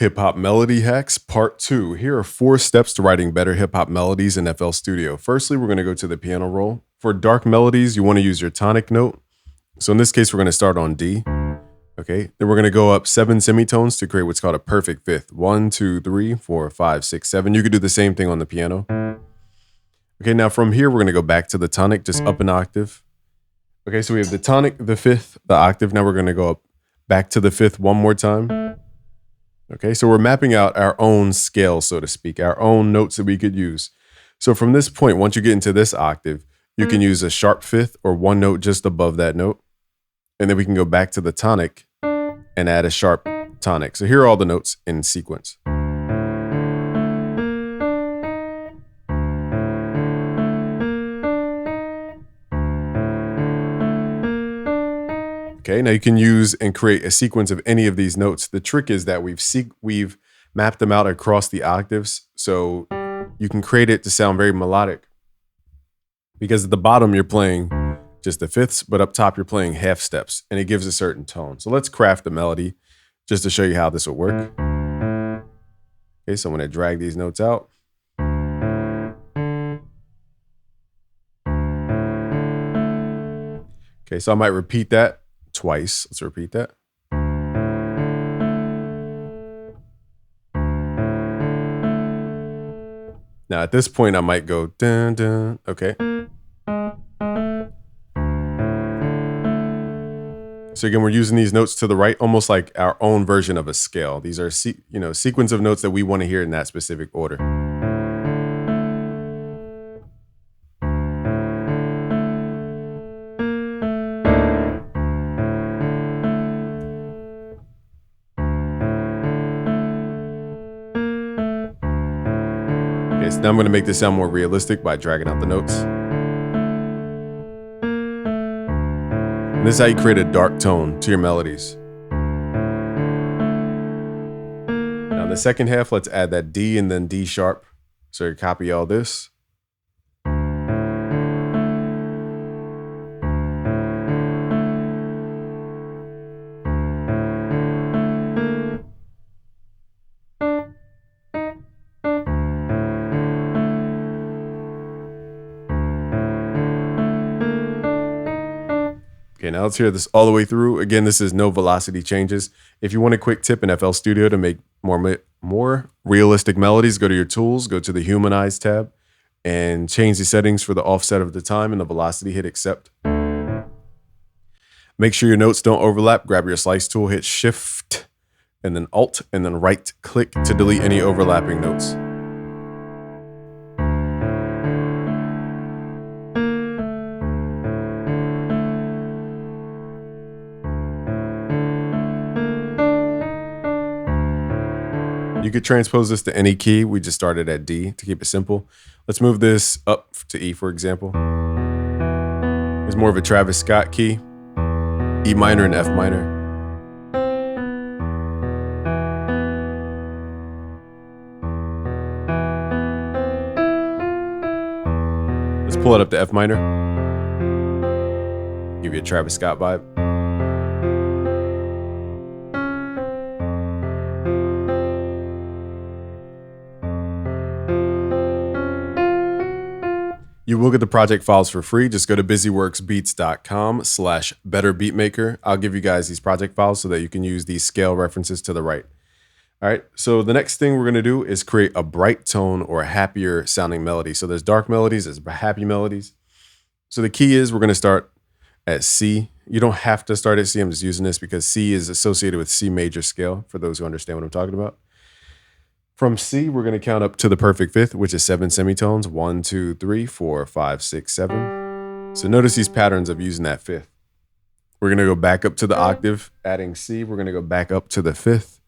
Hip Hop Melody Hacks Part 2. Here are 4 steps to writing better hip hop melodies in FL Studio. Firstly, we're going to go to the piano roll. For dark melodies, you want to use your tonic note. So in this case, we're going to start on D. Okay, then we're going to go up 7 semitones to create what's called a perfect fifth. 1, 2, 3, 4, 5, 6, 7. You could do the same thing on the piano. Okay, now from here, we're going to go back to the tonic, just up an octave. Okay, so we have the tonic, the fifth, the octave. Now we're going to go up back to the fifth one more time. Okay, so we're mapping out our own scale, so to speak, our own notes that we could use. So from this point, once you get into this octave, you can use a sharp fifth or one note just above that note. And then we can go back to the tonic and add a sharp tonic. So here are all the notes in sequence. Okay, now you can use and create a sequence of any of these notes. The trick is that we've mapped them out across the octaves, so you can create it to sound very melodic. Because at the bottom, you're playing just the fifths, but up top, you're playing half steps, and it gives a certain tone. So let's craft the melody just to show you how this will work. Okay, so I'm gonna drag these notes out. Okay, so I might repeat that twice. Let's repeat that. Now at this point, I might go dun dun. Okay. So again, we're using these notes to the right, almost like our own version of a scale. These are sequence of notes that we want to hear in that specific order. Okay, so now I'm going to make this sound more realistic by dragging out the notes. And this is how you create a dark tone to your melodies. Now the second half, let's add that D and then D sharp. So you copy all this. Okay, now let's hear this all the way through. Again, this is no velocity changes. If you want a quick tip in FL Studio to make more realistic melodies, go to your tools, go to the Humanize tab, and change the settings for the offset of the time and the velocity. Hit accept. Make sure your notes don't overlap. Grab your slice tool, hit Shift, and then Alt, and then right click to delete any overlapping notes. You could transpose this to any key. We just started at D to keep it simple. Let's move this up to E, for example. It's more of a Travis Scott key, E minor and F minor. Let's pull it up to F minor. Give you a Travis Scott vibe. You will get the project files for free. Just go to busyworksbeats.com/betterbeatmaker. I'll give you guys these project files so that you can use these scale references to the right. All right, so the next thing we're gonna do is create a bright tone or a happier sounding melody. So there's dark melodies, there's happy melodies. So the key is we're gonna start at C. You don't have to start at C, I'm just using this because C is associated with C major scale, for those who understand what I'm talking about. From C, we're going to count up to the perfect fifth, which is 7 semitones. 1, 2, 3, 4, 5, 6, 7. So notice these patterns of using that fifth. We're going to go back up to the octave, adding C. We're going to go back up to the fifth,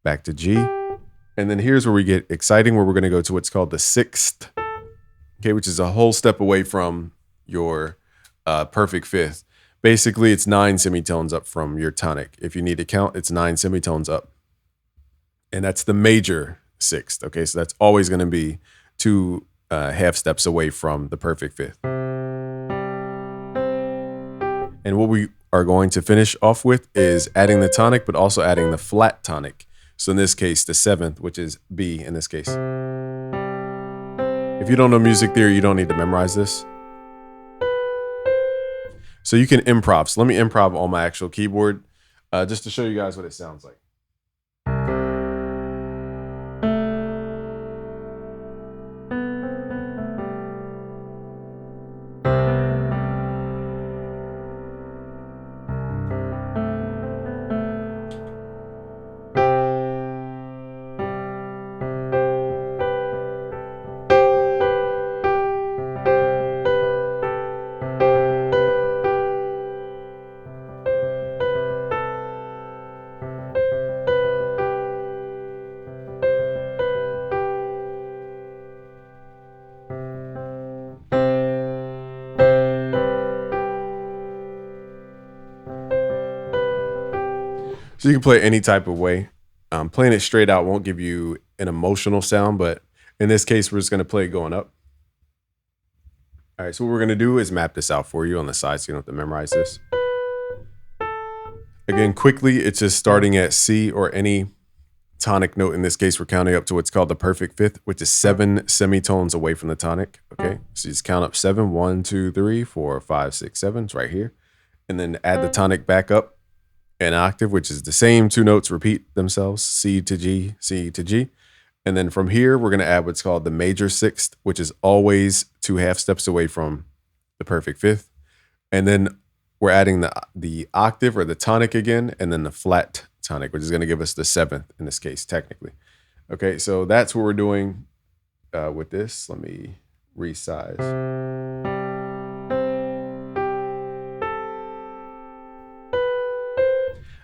back to G. And then here's where we get exciting, where we're going to go to what's called the sixth, okay, which is a whole step away from your perfect fifth. Basically, it's 9 semitones up from your tonic. If you need to count, it's 9 semitones up. And that's the major sixth, okay? So that's always gonna be 2 half steps away from the perfect fifth. And what we are going to finish off with is adding the tonic, but also adding the flat tonic, So in this case, the 7th, which is B in this case. If you don't know music theory, you don't need to memorize this. So you can improv. So let me improv on my actual keyboard just to show you guys what it sounds like. So you can play it any type of way. Playing it straight out won't give you an emotional sound, but in this case, we're just going to play it going up. All right, so what we're going to do is map this out for you on the side so you don't have to memorize this. Again, quickly, it's just starting at C or any tonic note. In this case, we're counting up to what's called the perfect fifth, which is 7 semitones away from the tonic. Okay, so you just count up 7, 1, 2, 3, 4, 5, 6, 7. It's right here. And then add the tonic back up an octave, which is the same 2 notes repeat themselves, C to G, C to G. And then from here, we're going to add what's called the major sixth, which is always 2 half steps away from the perfect fifth. And then we're adding the octave or the tonic again, and then the flat tonic, which is going to give us the 7th in this case, technically. Okay, so that's what we're doing with this. Let me resize.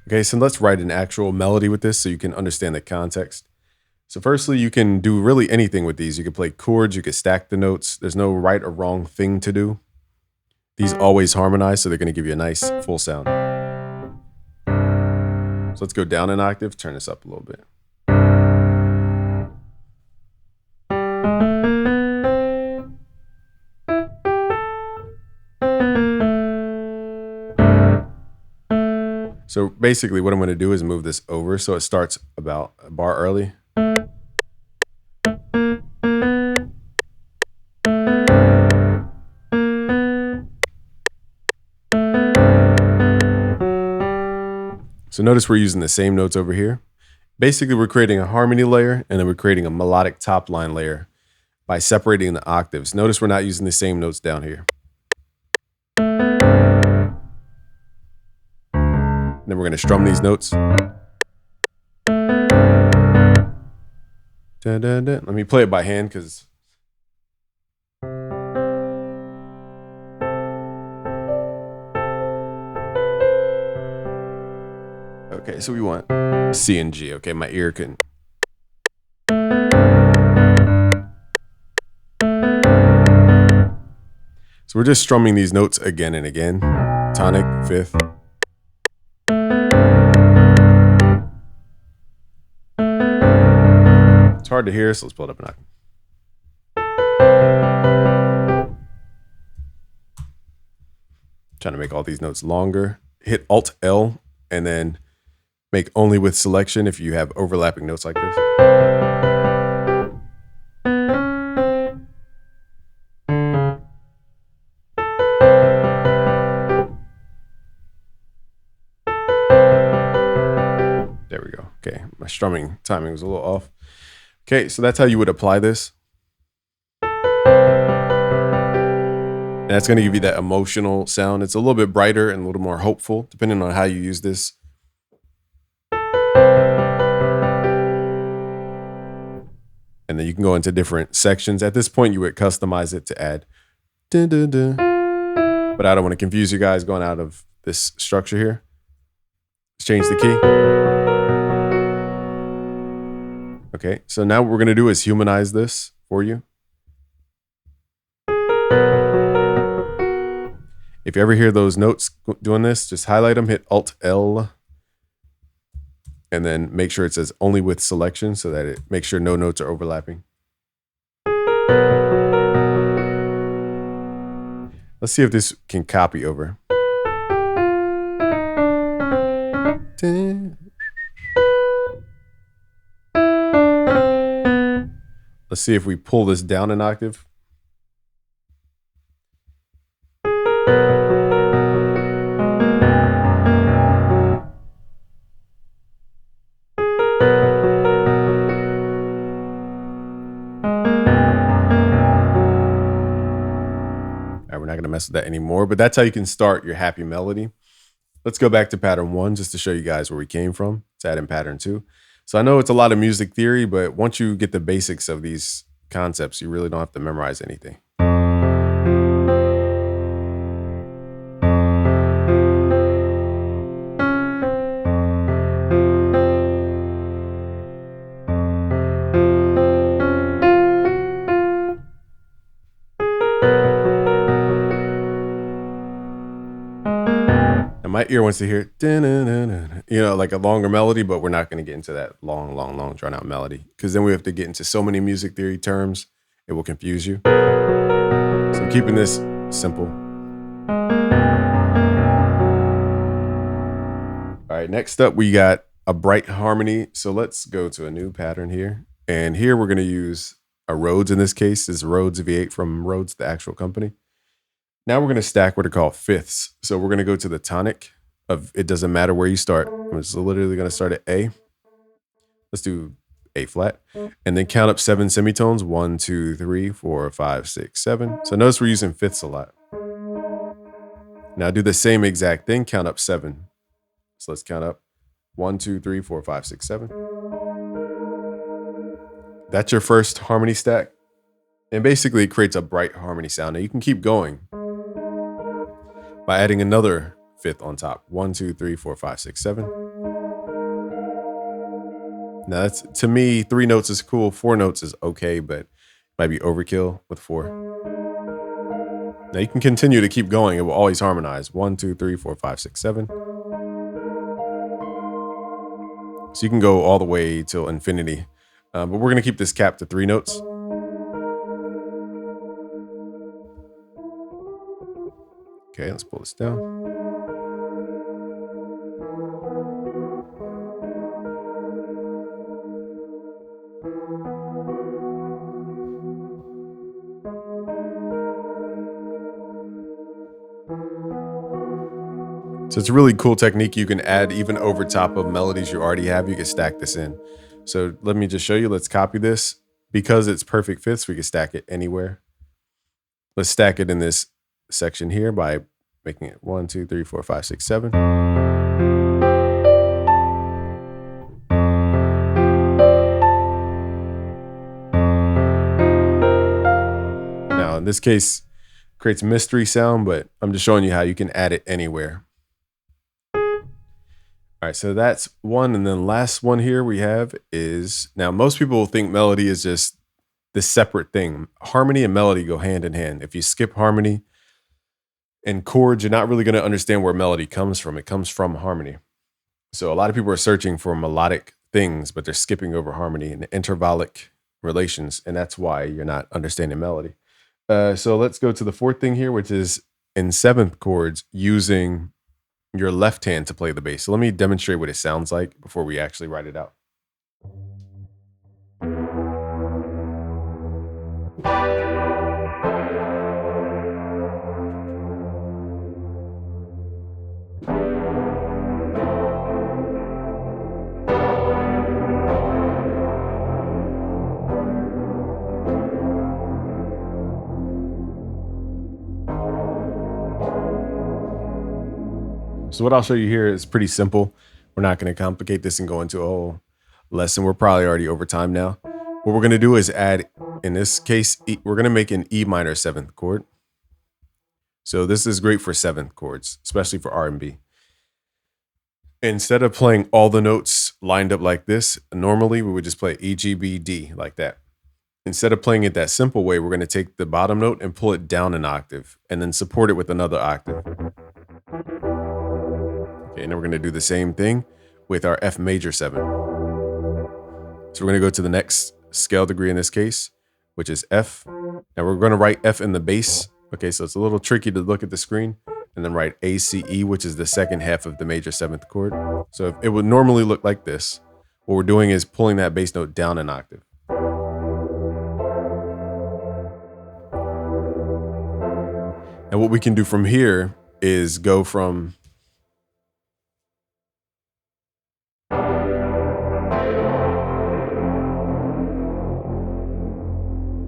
Okay, so let's write an actual melody with this so you can understand the context. So firstly, you can do really anything with these. You can play chords, you can stack the notes. There's no right or wrong thing to do. These always harmonize, so they're going to give you a nice full sound. So let's go down an octave, turn this up a little bit. So basically what I'm going to do is move this over so it starts about a bar early. So notice we're using the same notes over here. Basically, we're creating a harmony layer, and then we're creating a melodic top line layer by separating the octaves. Notice we're not using the same notes down here. Then we're going to strum these notes. Let me play it by hand because okay, so we want C and G. Okay, my ear can. So we're just strumming these notes again and again. Tonic, fifth. It's hard to hear, so let's pull it up an octave. Trying to make all these notes longer. Hit Alt L and then make only with selection if you have overlapping notes like this. There we go. Okay, my strumming timing was a little off. Okay, so that's how you would apply this. And that's going to give you that emotional sound. It's a little bit brighter and a little more hopeful, depending on how you use this. And then you can go into different sections. At this point, you would customize it to add dun, dun, dun. But I don't want to confuse you guys going out of this structure here. Let's change the key. Okay, so now what we're going to do is humanize this for you. If you ever hear those notes doing this, just highlight them, hit Alt L, and then make sure it says only with selection so that it makes sure no notes are overlapping. Let's see if this can copy over. Let's see if we pull this down an octave. All right, we're not going to mess with that anymore, but that's how you can start your happy melody. Let's go back to pattern 1 just to show you guys where we came from. Let's add in pattern 2. So I know it's a lot of music theory, but once you get the basics of these concepts, you really don't have to memorize anything. And my ear wants to hear, you know, like a longer melody, but we're not going to get into that long, drawn out melody because then we have to get into so many music theory terms, it will confuse you. So I'm keeping this simple. All right, next up, we got a bright harmony. So let's go to a new pattern here. And here we're going to use a Rhodes in this case. This is Rhodes V8 from Rhodes, the actual company. Now we're going to stack what are called fifths. So we're going to go to the tonic of, it doesn't matter where you start. I'm just literally going to start at A. Let's do A flat. And then count up 7 semitones. 1, 2, 3, 4, 5, 6, 7. So notice we're using fifths a lot. Now do the same exact thing. Count up 7. So let's count up 1, 2, 3, 4, 5, 6, 7. That's your first harmony stack. And basically it creates a bright harmony sound. Now you can keep going by adding another fifth on top. 1, 2, 3, 4, 5, 6, 7. Now that's, to me, 3 notes is cool. 4 notes is okay, but might be overkill with 4. Now you can continue to keep going. It will always harmonize. 1, 2, 3, 4, 5, 6, 7. So you can go all the way till infinity. But we're going to keep this capped to 3 notes. Okay, let's pull this down. So it's a really cool technique you can add even over top of melodies you already have. You can stack this in. So let me just show you. Let's copy this. Because it's perfect fifths, we can stack it anywhere. Let's stack it in this section here by making it 1, 2, 3, 4, 5, 6, 7. Now in this case, creates mystery sound, but I'm just showing you how you can add it anywhere. All right, so that's one. And then last one here we have is, now most people think melody is just this separate thing. Harmony and melody go hand in hand. If you skip harmony and chords, you're not really going to understand where melody comes from. It comes from harmony. So a lot of people are searching for melodic things, but they're skipping over harmony and intervallic relations. And that's why you're not understanding melody. So let's go to the fourth thing here, which is in 7th chords using your left hand to play the bass. So let me demonstrate what it sounds like before we actually write it out. So what I'll show you here is pretty simple. We're not going to complicate this and go into a whole lesson. We're probably already over time now. What we're going to do is add, in this case, we're going to make an E minor 7th chord. So this is great for 7th chords, especially for R&B. Instead of playing all the notes lined up like this, normally we would just play E, G, B, D like that. Instead of playing it that simple way, we're going to take the bottom note and pull it down an octave and then support it with another octave. Okay, and then we're going to do the same thing with our F major 7. So we're going to go to the next scale degree in this case, which is F. Now we're going to write F in the bass. Okay, so it's a little tricky to look at the screen. And then write A, C, E, which is the second half of the major 7th chord. So it would normally look like this. What we're doing is pulling that bass note down an octave. And what we can do from here is go from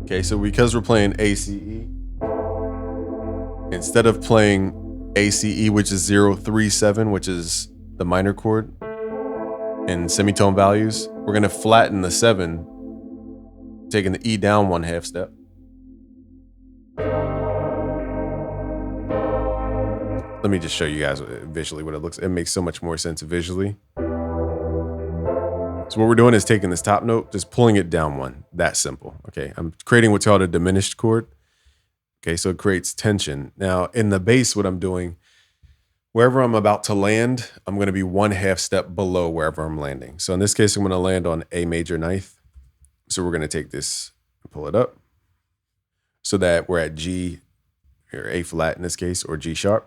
okay, so because we're playing ACE, instead of playing ACE, which is 037, which is the minor chord in semitone values, we're going to flatten the 7, taking the E down 1/2 step. Let me just show you guys visually what it looks. It makes so much more sense visually. So what we're doing is taking this top note, just pulling it down 1. That simple. Okay, I'm creating what's called a diminished chord. Okay, so it creates tension. Now in the bass, what I'm doing, wherever I'm about to land, I'm going to be 1/2 step below wherever I'm landing. So in this case, I'm going to land on A major 9th. So we're going to take this and pull it up so that we're at G, or A flat in this case, or G sharp.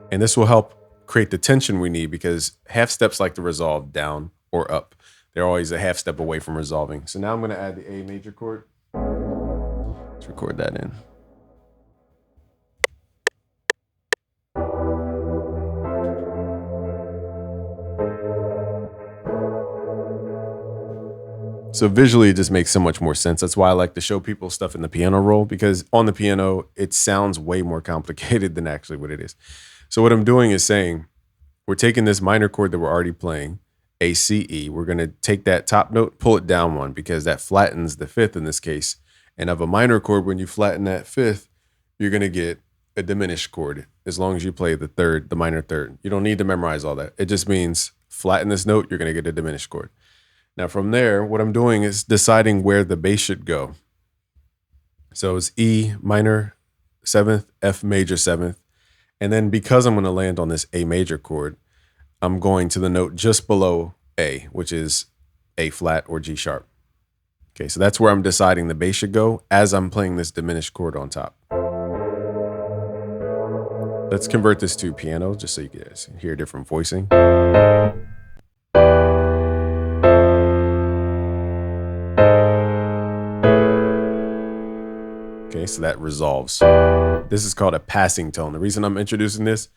And this will help create the tension we need because half steps like to resolve down or up. They're always a half step away from resolving. So now I'm going to add the A major chord. Let's record that in. So visually, it just makes so much more sense. That's why I like to show people stuff in the piano roll, because on the piano, it sounds way more complicated than actually what it is. So what I'm doing is saying, we're taking this minor chord that we're already playing, A, C, E. We're going to take that top note, pull it down 1, because that flattens the 5th in this case. And of a minor chord, when you flatten that 5th, you're going to get a diminished chord as long as you play the 3rd, the minor 3rd. You don't need to memorize all that. It just means flatten this note, you're going to get a diminished chord. Now from there, what I'm doing is deciding where the bass should go. So it's E minor 7th, F major 7th. And then because I'm going to land on this A major chord, I'm going to the note just below A, which is A flat or G sharp. Okay, so that's where I'm deciding the bass should go as I'm playing this diminished chord on top. Let's convert this to piano just so you guys hear different voicing. Okay, so that resolves. This is called a passing tone. The reason I'm introducing this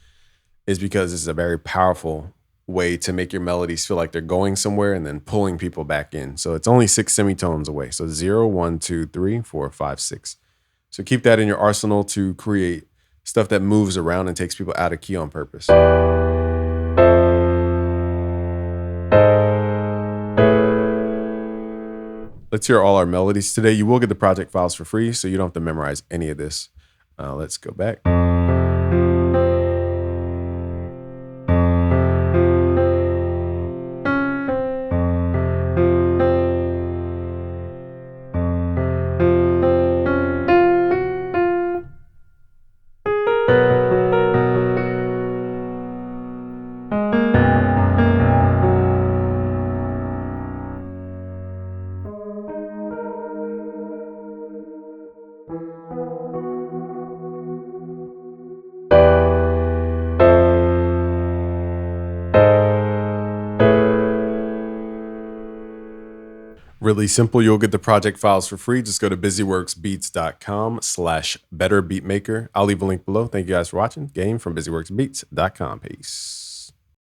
is because it's a very powerful way to make your melodies feel like they're going somewhere and then pulling people back in. So it's only 6 semitones away. So 0, 1, 2, 3, 4, 5, 6. So keep that in your arsenal to create stuff that moves around and takes people out of key on purpose. Let's hear all our melodies today. You will get the project files for free, so you don't have to memorize any of this. Let's go back. Really simple. You'll get the project files for free. Just go to busyworksbeats.com/betterbeatmaker. I'll leave a link below. Thank you guys for watching. Game from busyworksbeats.com. Peace.